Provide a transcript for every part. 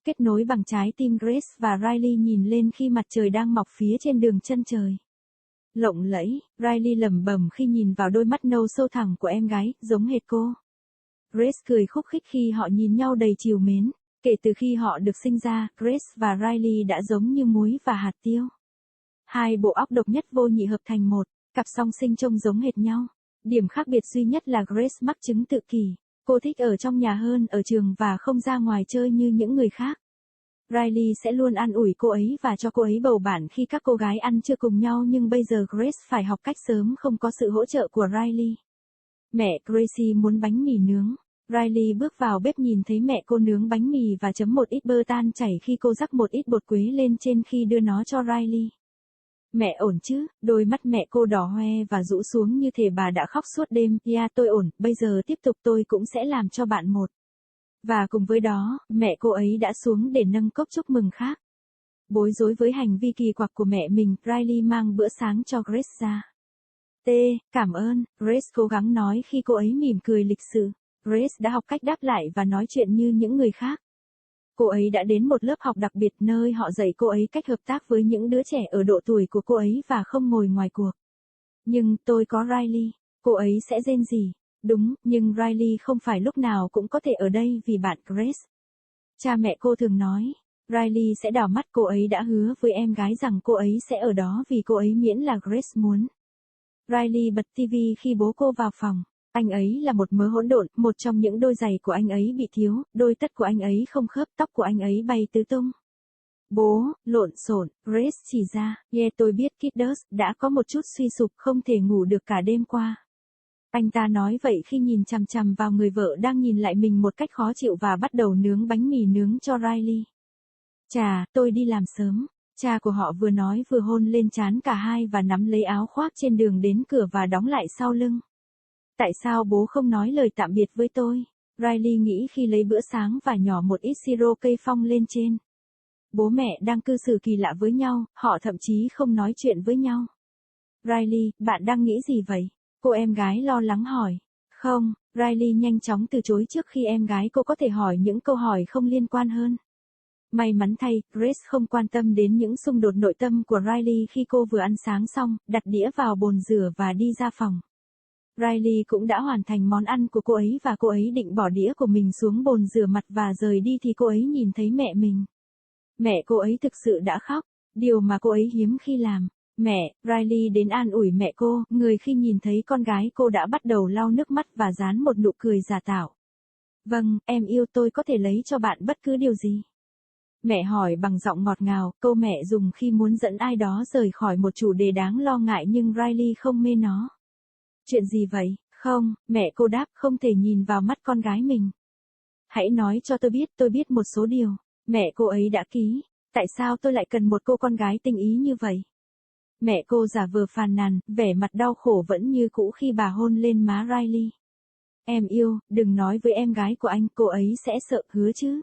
kết nối bằng trái tim Grace và Riley nhìn lên khi mặt trời đang mọc phía trên đường chân trời. Lộng lẫy, Riley lẩm bẩm khi nhìn vào đôi mắt nâu sâu thẳm của em gái, giống hệt cô. Grace cười khúc khích khi họ nhìn nhau đầy trìu mến. Kể từ khi họ được sinh ra, Grace và Riley đã giống như muối và hạt tiêu. Hai bộ óc độc nhất vô nhị hợp thành một, cặp song sinh trông giống hệt nhau. Điểm khác biệt duy nhất là Grace mắc chứng tự kỷ. Cô thích ở trong nhà hơn ở trường và không ra ngoài chơi như những người khác. Riley sẽ luôn an ủi cô ấy và cho cô ấy bầu bạn khi các cô gái ăn trưa cùng nhau, nhưng bây giờ Grace phải học cách sớm không có sự hỗ trợ của Riley. Mẹ Gracie muốn bánh mì nướng. Riley bước vào bếp nhìn thấy mẹ cô nướng bánh mì và chấm một ít bơ tan chảy khi cô rắc một ít bột quế lên trên khi đưa nó cho Riley. Mẹ ổn chứ? Đôi mắt mẹ cô đỏ hoe và rũ xuống như thể bà đã khóc suốt đêm. Yeah, tôi ổn, bây giờ tiếp tục tôi cũng sẽ làm cho bạn một. Và cùng với đó, mẹ cô ấy đã xuống để nâng cốc chúc mừng khác. Bối rối với hành vi kỳ quặc của mẹ mình, Riley mang bữa sáng cho Grace ra. Cảm ơn, Grace cố gắng nói khi cô ấy mỉm cười lịch sự. Grace đã học cách đáp lại và nói chuyện như những người khác. Cô ấy đã đến một lớp học đặc biệt nơi họ dạy cô ấy cách hợp tác với những đứa trẻ ở độ tuổi của cô ấy và không ngồi ngoài cuộc. Nhưng tôi có Riley, cô ấy sẽ rên rỉ. Đúng, nhưng Riley không phải lúc nào cũng có thể ở đây vì bạn Grace. Cha mẹ cô thường nói, Riley sẽ đảo mắt, cô ấy đã hứa với em gái rằng cô ấy sẽ ở đó vì cô ấy miễn là Grace muốn. Riley bật TV khi bố cô vào phòng. Anh ấy là một mớ hỗn độn, một trong những đôi giày của anh ấy bị thiếu, đôi tất của anh ấy không khớp, tóc của anh ấy bay tứ tung. Bố, lộn xộn, Grace chỉ ra, tôi biết Kiddos đã có một chút suy sụp, không thể ngủ được cả đêm qua. Anh ta nói vậy khi nhìn chằm chằm vào người vợ đang nhìn lại mình một cách khó chịu và bắt đầu nướng bánh mì nướng cho Riley. Chà, tôi đi làm sớm. Cha của họ vừa nói vừa hôn lên trán cả hai và nắm lấy áo khoác trên đường đến cửa và đóng lại sau lưng. Tại sao bố không nói lời tạm biệt với tôi? Riley nghĩ khi lấy bữa sáng và nhỏ một ít siro cây phong lên trên. Bố mẹ đang cư xử kỳ lạ với nhau, họ thậm chí không nói chuyện với nhau. Riley, bạn đang nghĩ gì vậy? Cô em gái lo lắng hỏi. Không, Riley nhanh chóng từ chối trước khi em gái cô có thể hỏi những câu hỏi không liên quan hơn. May mắn thay, Grace không quan tâm đến những xung đột nội tâm của Riley khi cô vừa ăn sáng xong, đặt đĩa vào bồn rửa và đi ra phòng. Riley cũng đã hoàn thành món ăn của cô ấy và cô ấy định bỏ đĩa của mình xuống bồn rửa mặt và rời đi thì cô ấy nhìn thấy mẹ mình. Mẹ cô ấy thực sự đã khóc, điều mà cô ấy hiếm khi làm. Mẹ, Riley đến an ủi mẹ cô, người khi nhìn thấy con gái cô đã bắt đầu lau nước mắt và dán một nụ cười giả tạo. Vâng, em yêu, tôi có thể lấy cho bạn bất cứ điều gì. Mẹ hỏi bằng giọng ngọt ngào, câu mẹ dùng khi muốn dẫn ai đó rời khỏi một chủ đề đáng lo ngại nhưng Riley không mê nó. Chuyện gì vậy? Không, mẹ cô đáp, không thể nhìn vào mắt con gái mình. Hãy nói cho tôi biết một số điều. Mẹ cô ấy đã ký. Tại sao tôi lại cần một cô con gái tinh ý như vậy? Mẹ cô giả vờ phàn nàn, vẻ mặt đau khổ vẫn như cũ khi bà hôn lên má Riley. Em yêu, đừng nói với em gái của anh, cô ấy sẽ sợ, hứa chứ?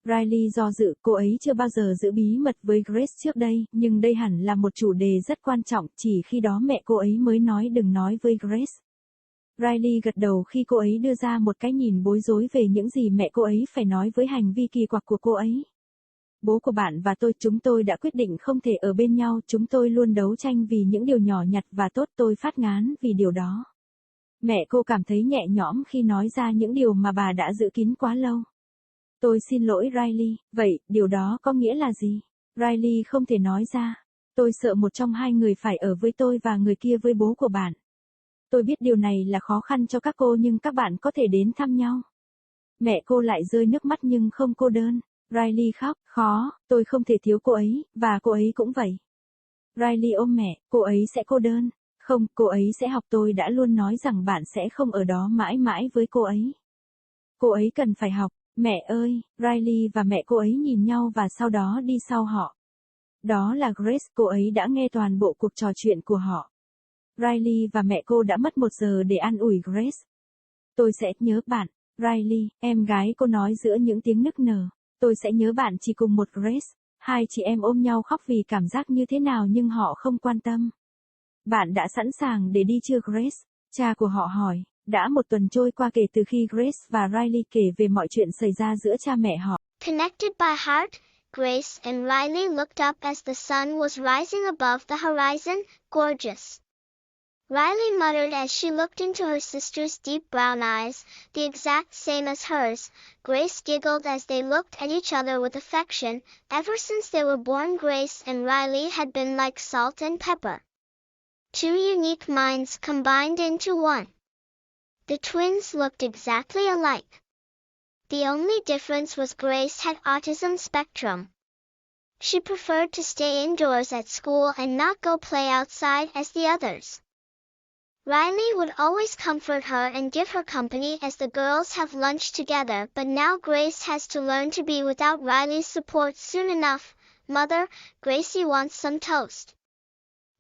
Riley do dự, cô ấy chưa bao giờ giữ bí mật với Grace trước đây, nhưng đây hẳn là một chủ đề rất quan trọng, chỉ khi đó mẹ cô ấy mới nói đừng nói với Grace. Riley gật đầu khi cô ấy đưa ra một cái nhìn bối rối về những gì mẹ cô ấy phải nói với hành vi kỳ quặc của cô ấy. Bố của bạn và chúng tôi đã quyết định không thể ở bên nhau, chúng tôi luôn đấu tranh vì những điều nhỏ nhặt và tốt, tôi phát ngán vì điều đó. Mẹ cô cảm thấy nhẹ nhõm khi nói ra những điều mà bà đã giữ kín quá lâu. Tôi xin lỗi Riley, vậy, điều đó có nghĩa là gì? Riley không thể nói ra. Tôi sợ một trong hai người phải ở với tôi và người kia với bố của bạn. Tôi biết điều này là khó khăn cho các cô nhưng các bạn có thể đến thăm nhau. Mẹ cô lại rơi nước mắt nhưng không cô đơn. Riley khóc, khó, tôi không thể thiếu cô ấy, và cô ấy cũng vậy. Riley ôm mẹ, cô ấy sẽ cô đơn. Không, cô ấy sẽ học, tôi đã luôn nói rằng bạn sẽ không ở đó mãi mãi với cô ấy. Cô ấy cần phải học. Mẹ ơi, Riley và mẹ cô ấy nhìn nhau và sau đó đi sau họ. Đó là Grace, cô ấy đã nghe toàn bộ cuộc trò chuyện của họ. Riley và mẹ cô đã mất 1 giờ để an ủi Grace. Tôi sẽ nhớ bạn, Riley, em gái cô nói giữa những tiếng nức nở. Tôi sẽ nhớ bạn chỉ cùng một Grace. Hai chị em ôm nhau khóc vì cảm giác như thế nào nhưng họ không quan tâm. Bạn đã sẵn sàng để đi chưa Grace? Cha của họ hỏi. Đã 1 tuần trôi qua kể từ khi Grace và Riley kể về mọi chuyện xảy ra giữa cha mẹ họ. Connected by heart, Grace and Riley looked up as the sun was rising above the horizon, gorgeous. Riley muttered as she looked into her sister's deep brown eyes, the exact same as hers. Grace giggled as they looked at each other with affection. Ever since they were born, Grace and Riley had been like salt and pepper. Two unique minds combined into one. The twins looked exactly alike. The only difference was Grace had autism spectrum. She preferred to stay indoors at school and not go play outside as the others. Riley would always comfort her and give her company as the girls have lunch together, but now Grace has to learn to be without Riley's support soon enough. Mother, Gracie wants some toast.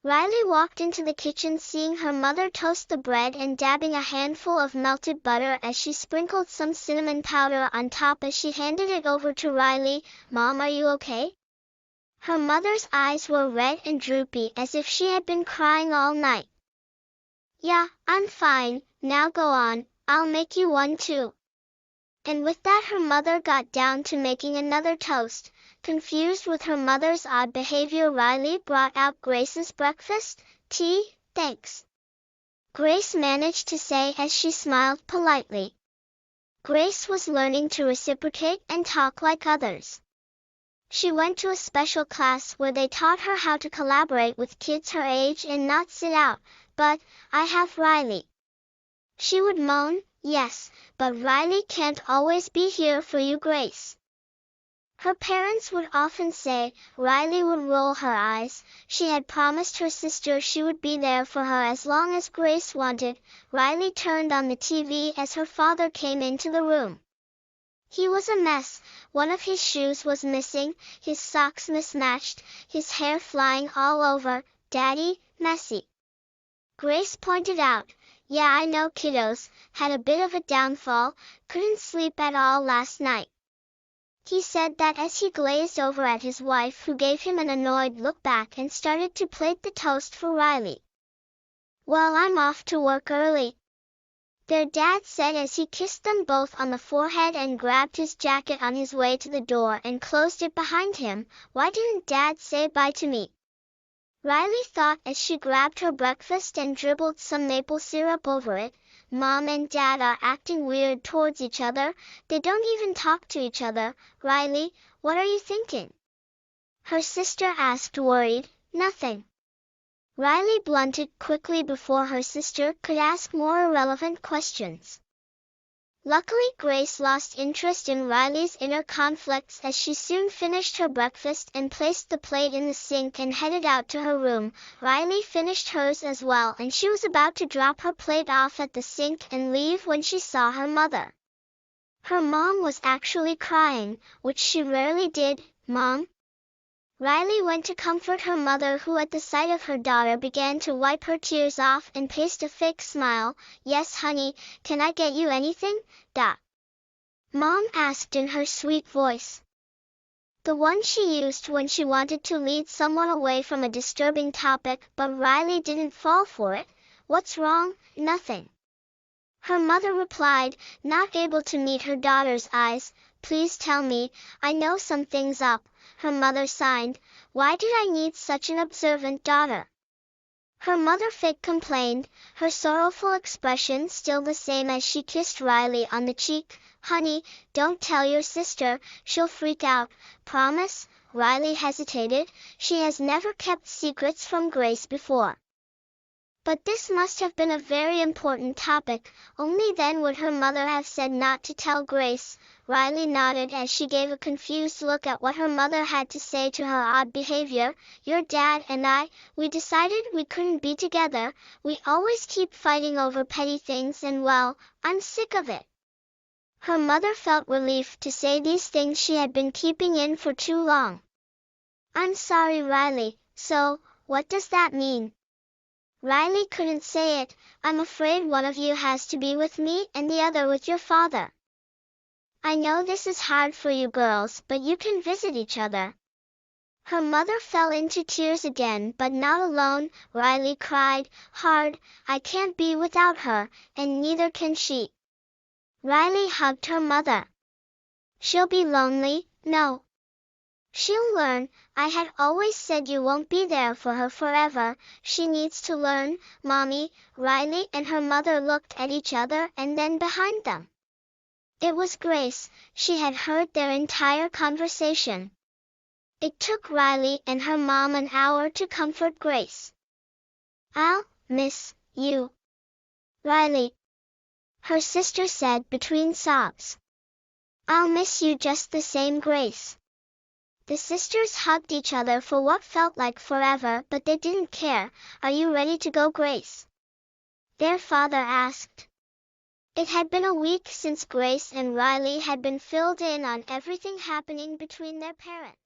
Riley walked into the kitchen seeing her mother toast the bread and dabbing a handful of melted butter as she sprinkled some cinnamon powder on top as she handed it over to Riley. Mom, are you okay? Her mother's eyes were red and droopy as if she had been crying all night. Yeah, I'm fine, now go on, I'll make you one too. And with that her mother got down to making another toast. Confused with her mother's odd behavior, Riley brought out Grace's breakfast. Tea, thanks. Grace managed to say as she smiled politely. Grace was learning to reciprocate and talk like others. She went to a special class where they taught her how to collaborate with kids her age and not sit out. But, I have Riley. She would moan, yes, but Riley can't always be here for you, Grace. Her parents would often say. Riley would roll her eyes. She had promised her sister she would be there for her as long as Grace wanted. Riley turned on the TV as her father came into the room. He was a mess. One of his shoes was missing, his socks mismatched, his hair flying all over. Daddy, messy. Grace pointed out. Yeah, I know, kiddos, had a bit of a downfall, couldn't sleep at all last night. He said that as he glazed over at his wife, who gave him an annoyed look back and started to plate the toast for Riley. Well, I'm off to work early, their dad said as he kissed them both on the forehead and grabbed his jacket on his way to the door and closed it behind him. Why didn't Dad say bye to me? Riley thought as she grabbed her breakfast and dribbled some maple syrup over it. Mom and Dad are acting weird towards each other. They don't even talk to each other. Riley, what are you thinking? Her sister asked, worried. Nothing. Riley blunted quickly before her sister could ask more irrelevant questions. Luckily, Grace lost interest in Riley's inner conflicts as she soon finished her breakfast and placed the plate in the sink and headed out to her room. Riley finished hers as well, and she was about to drop her plate off at the sink and leave when she saw her mother. Her mom was actually crying, which she rarely did. Mom? Riley went to comfort her mother, who at the sight of her daughter began to wipe her tears off and paste a fake smile. Yes, honey, can I get you anything, Da? Mom asked in her sweet voice. The one she used when she wanted to lead someone away from a disturbing topic, but Riley didn't fall for it. What's wrong? Nothing. Her mother replied, not able to meet her daughter's eyes. Please tell me, I know something's up. Her mother sighed. Why did I need such an observant daughter? Her mother fake complained, her sorrowful expression still the same as she kissed Riley on the cheek. Honey, don't tell your sister, she'll freak out. Promise? Riley hesitated. She has never kept secrets from Grace before. But this must have been a very important topic. Only then would her mother have said not to tell Grace. Riley nodded as she gave a confused look at what her mother had to say to her odd behavior. Your dad and I, we decided we couldn't be together. We always keep fighting over petty things and well, I'm sick of it. Her mother felt relief to say these things she had been keeping in for too long. I'm sorry, Riley. So, what does that mean? Riley couldn't say it. I'm afraid one of you has to be with me and the other with your father. I know this is hard for you girls, but you can visit each other. Her mother fell into tears again, but not alone. Riley cried hard. I can't be without her, and neither can she. Riley hugged her mother. She'll be lonely, No. She'll learn. I had always said you won't be there for her forever. She needs to learn, Mommy. Riley and her mother looked at each other and then behind them. It was Grace. She had heard their entire conversation. It took Riley and her mom an hour to comfort Grace. I'll miss you, Riley, her sister said between sobs. I'll miss you just the same, Grace. The sisters hugged each other for what felt like forever, but they didn't care. Are you ready to go, Grace? Their father asked. It had been a week since Grace and Riley had been filled in on everything happening between their parents.